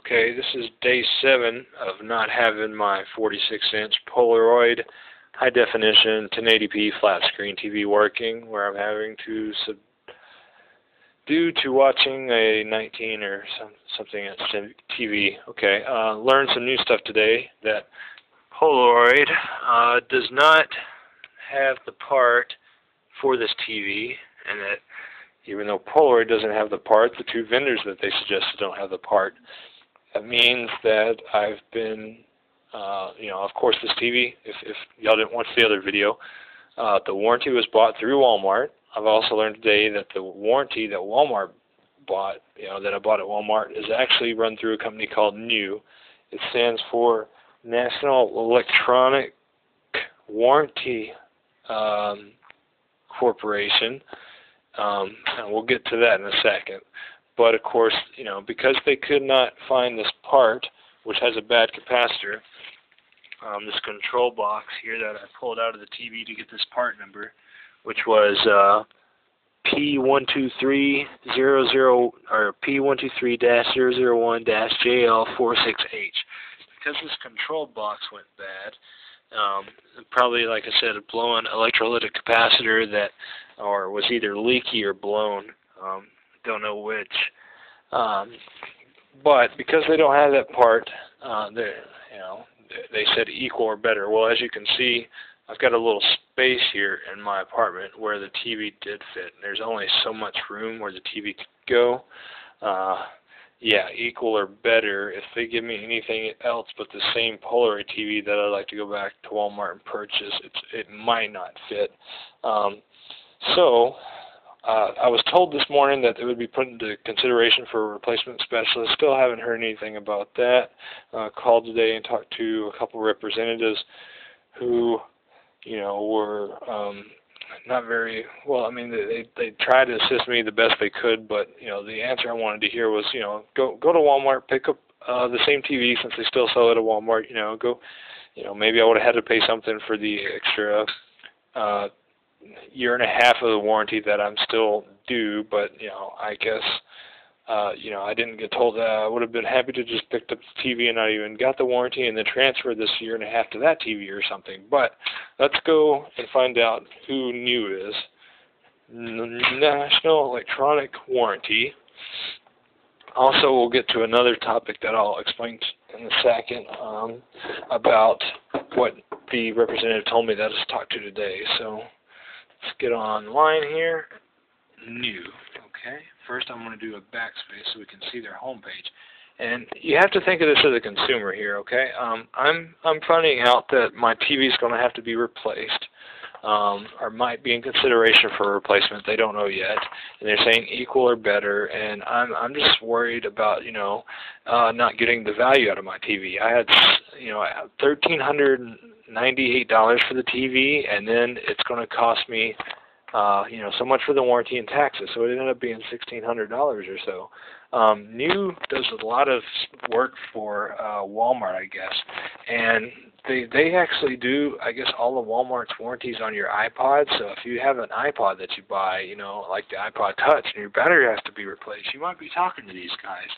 Okay, this is day 7 of not having my 46-inch Polaroid high definition 1080p flat screen TV working, where I'm having to due to watching a 19 or something at TV. Okay, learned some new stuff today, that Polaroid does not have the part for this TV, and that even though Polaroid doesn't have the part, the two vendors that they suggested don't have the part. That means that I've been, of course, this TV, if y'all didn't watch the other video, the warranty was bought through Walmart. I've also learned today that the warranty that Walmart bought, that I bought at Walmart, is actually run through a company called NEW. It stands for National Electronic Warranty Corporation, and we'll get to that in a second. But of course, because they could not find this part, which has a bad capacitor, this control box here that I pulled out of the TV to get this part number, which was P12300 or P123-001-JL46H. Because this control box went bad, probably, like I said, a blown electrolytic capacitor that, or was either leaky or blown. Don't know which. But because they don't have that part, they said equal or better. Well, as you can see, I've got a little space here in my apartment where the TV did fit. There's only so much room where the TV could go. Yeah, equal or better. If they give me anything else but the same Polaroid TV that I'd like to go back to Walmart and purchase, it might not fit. I was told this morning that it would be put into consideration for a replacement specialist. Still haven't heard anything about that. Called today and talked to a couple representatives who, were not very well. I mean, they tried to assist me the best they could, but the answer I wanted to hear was, go to Walmart, pick up the same TV since they still sell it at Walmart. Maybe I would have had to pay something for the extra year and a half of the warranty that I'm still due, but I guess I didn't get told that. I would have been happy to just picked up the TV and not even got the warranty and then transfer this year and a half to that TV or something. But let's go and find out who NEW is. National Electronic Warranty. Also, we'll get to another topic that I'll explain in a second about what the representative told me that I talked to today. So let's get online here. NEW. Okay. First, I'm going to do a backspace so we can see their homepage. And you have to think of this as a consumer here. Okay. I'm finding out that my TV is going to have to be replaced, or might be in consideration for a replacement. They don't know yet, and they're saying equal or better. And I'm just worried about not getting the value out of my TV. I had $1,398 for the TV, and then it's going to cost me so much for the warranty and taxes, so it ended up being $1,600 or so. NEW does a lot of work for Walmart, I guess, and they actually do, I guess, all of Walmart's warranties on your iPod. So if you have an iPod that you buy, like the iPod Touch, and your battery has to be replaced, you might be talking to these guys.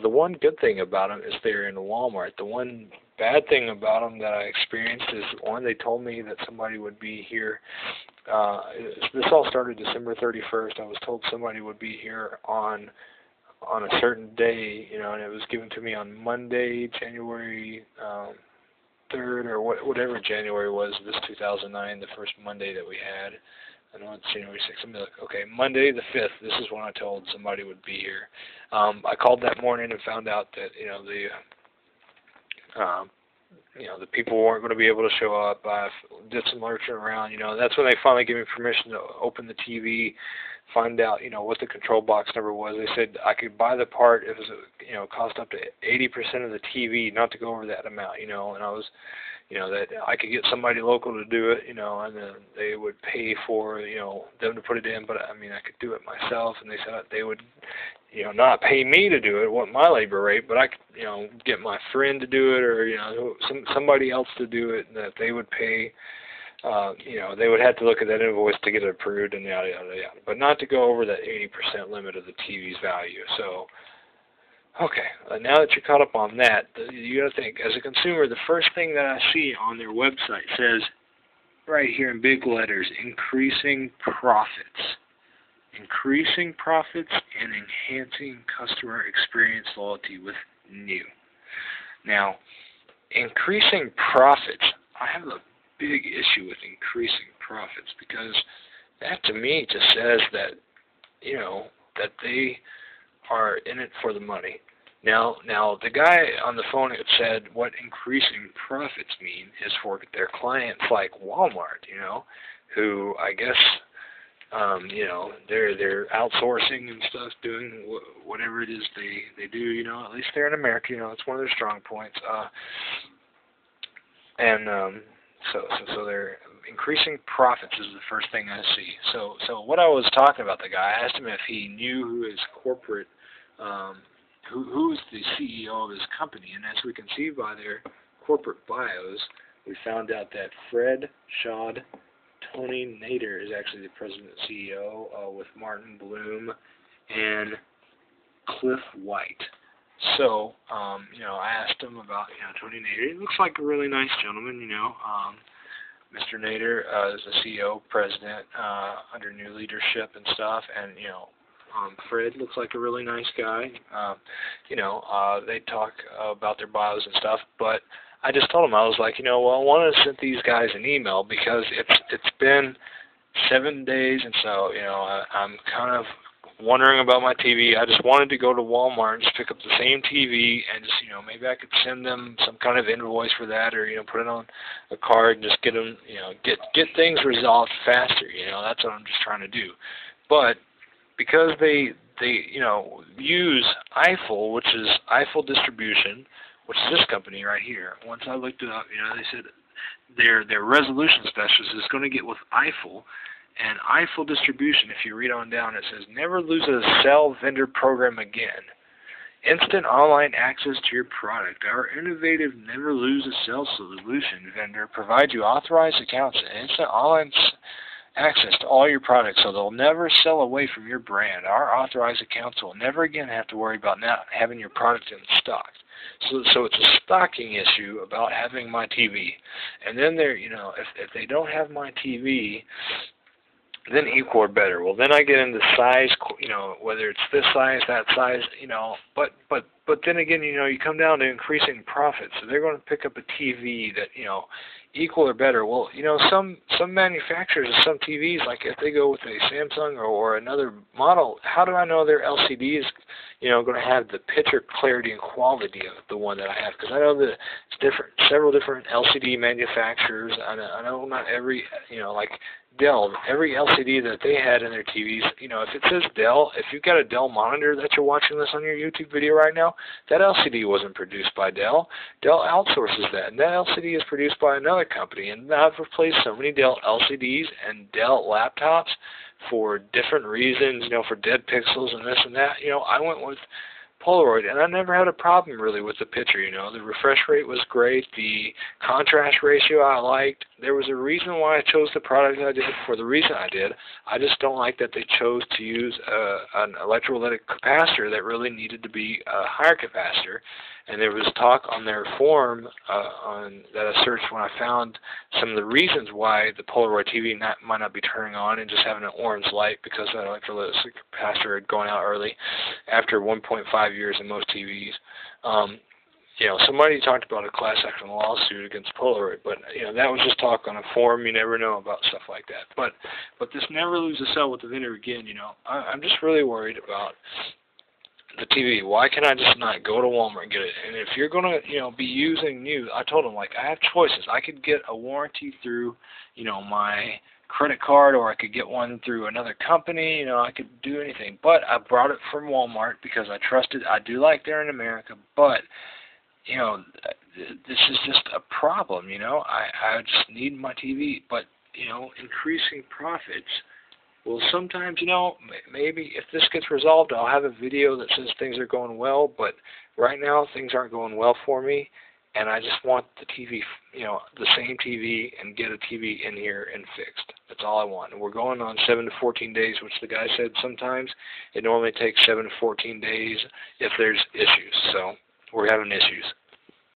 The one good thing about them is they're in Walmart. The one bad thing about them that I experienced is, one, they told me that somebody would be here. This all started December 31st. I was told somebody would be here on a certain day, and it was given to me on Monday, January 3rd, or whatever January was, this 2009, the first Monday that we had. I know it's January 6th. I'm like, okay, Monday the 5th, this is when I told somebody would be here. I called that morning and found out that, the people weren't going to be able to show up. I did some lurching around, That's when they finally gave me permission to open the TV, find out, what the control box number was. They said I could buy the part if it was, cost up to 80% of the TV, not to go over that amount, and I was, that I could get somebody local to do it, and then they would pay for, them to put it in, but I mean, I could do it myself, and they said they would, not pay me to do it, it wasn't my labor rate, but I could, get my friend to do it, or, somebody else to do it, and that they would pay, they would have to look at that invoice to get it approved, and yada, yada, yada, but not to go over that 80% limit of the TV's value. So, Okay, now that you're caught up on that, you got to think, as a consumer, the first thing that I see on their website says, right here in big letters, increasing profits. Increasing profits and enhancing customer experience loyalty with new. Now, increasing profits, I have a big issue with increasing profits, because that to me just says that, you know, that they are in it for the money. Now the guy on the phone had said what increasing profits mean is for their clients like Walmart, you know, who I guess, you know, they're outsourcing and stuff, doing whatever it is they do, you know. At least they're in America, you know. It's one of their strong points. So they're increasing profits is the first thing I see. So what I was talking about, the guy, I asked him if he knew who his corporate, who's the CEO of his company, and as we can see by their corporate bios, we found out that Fred Schad Tony Nader is actually the president and CEO, with Martin Bloom and Cliff White. So, you know, I asked him about, you know, Tony Nader. He looks like a really nice gentleman, you know. Mr. Nader is the CEO, president, under new leadership and stuff, and, you know, Fred looks like a really nice guy. You know, they talk about their bios and stuff, but I just told him, I was like, you know, well, I want to send these guys an email because it's been 7 days, and so, you know, I'm kind of wondering about my TV. I just wanted to go to Walmart and just pick up the same TV and just, you know, maybe I could send them some kind of invoice for that, or, you know, put it on a card and just get them, you know, get things resolved faster. You know, that's what I'm just trying to do. But because they you know, use Eiffel, which is Eiffel Distribution, which is this company right here. Once I looked it up, you know, they said their resolution specialist is going to get with Eiffel, and Eiffel Distribution, if you read on down, it says, never lose a cell vendor program again. Instant online access to your product. Our innovative never lose a cell solution vendor provides you authorized accounts and instant online access to all your products, so they'll never sell away from your brand. Our authorized accounts will never again have to worry about not having your product in stock. So it's a stocking issue about having my TV. And then they're, you know, if they don't have my TV, then equal or better. Well, then I get into size, you know, whether it's this size, that size, you know, but then again, you know, you come down to increasing profits. So they're going to pick up a TV that, you know, equal or better. Well, you know, some manufacturers of some TVs, like if they go with a Samsung or another model, how do I know their LCD is, you know, going to have the picture clarity and quality of the one that I have? Because I know that it's different, several different LCD manufacturers. I know not every, you know, like Dell, every LCD that they had in their TVs, you know, if it says Dell, if you've got a Dell monitor that you're watching this on your YouTube video right now, that LCD wasn't produced by Dell. Dell outsources that, and that LCD is produced by another company. And I've replaced so many Dell LCDs and Dell laptops for different reasons, you know, for dead pixels and this and that. You know, I went with Polaroid, and I never had a problem really with the picture. You know, the refresh rate was great, the contrast ratio I liked. There was a reason why I chose the product I did for the reason I did. I just don't like that they chose to use an electrolytic capacitor that really needed to be a higher capacitor. And there was talk on their forum that I searched when I found some of the reasons why the Polaroid TV might not be turning on and just having an orange light, because that electrolytic capacitor had gone out early after 1.5 years in most TVs. You know, somebody talked about a class action lawsuit against Polaroid, but, you know, that was just talk on a forum. You never know about stuff like that. But this never lose a cell with the vendor again, you know. I'm just really worried about the TV. Why can I just not go to Walmart and get it? And if you're going to, you know, be using new, I told them, like, I have choices. I could get a warranty through, you know, my credit card, or I could get one through another company. You know, I could do anything. But I brought it from Walmart because I trusted. I do like they're in America, but, you know, this is just a problem, you know. I just need my TV. But, you know, increasing profits, well, sometimes, you know, maybe if this gets resolved, I'll have a video that says things are going well, but right now things aren't going well for me. and I just want the TV, the same TV, and get a TV in here and fixed. That's all I want. And we're going on 7 to 14 days, which the guy said sometimes it normally takes 7 to 14 days if there's issues. So we're having issues.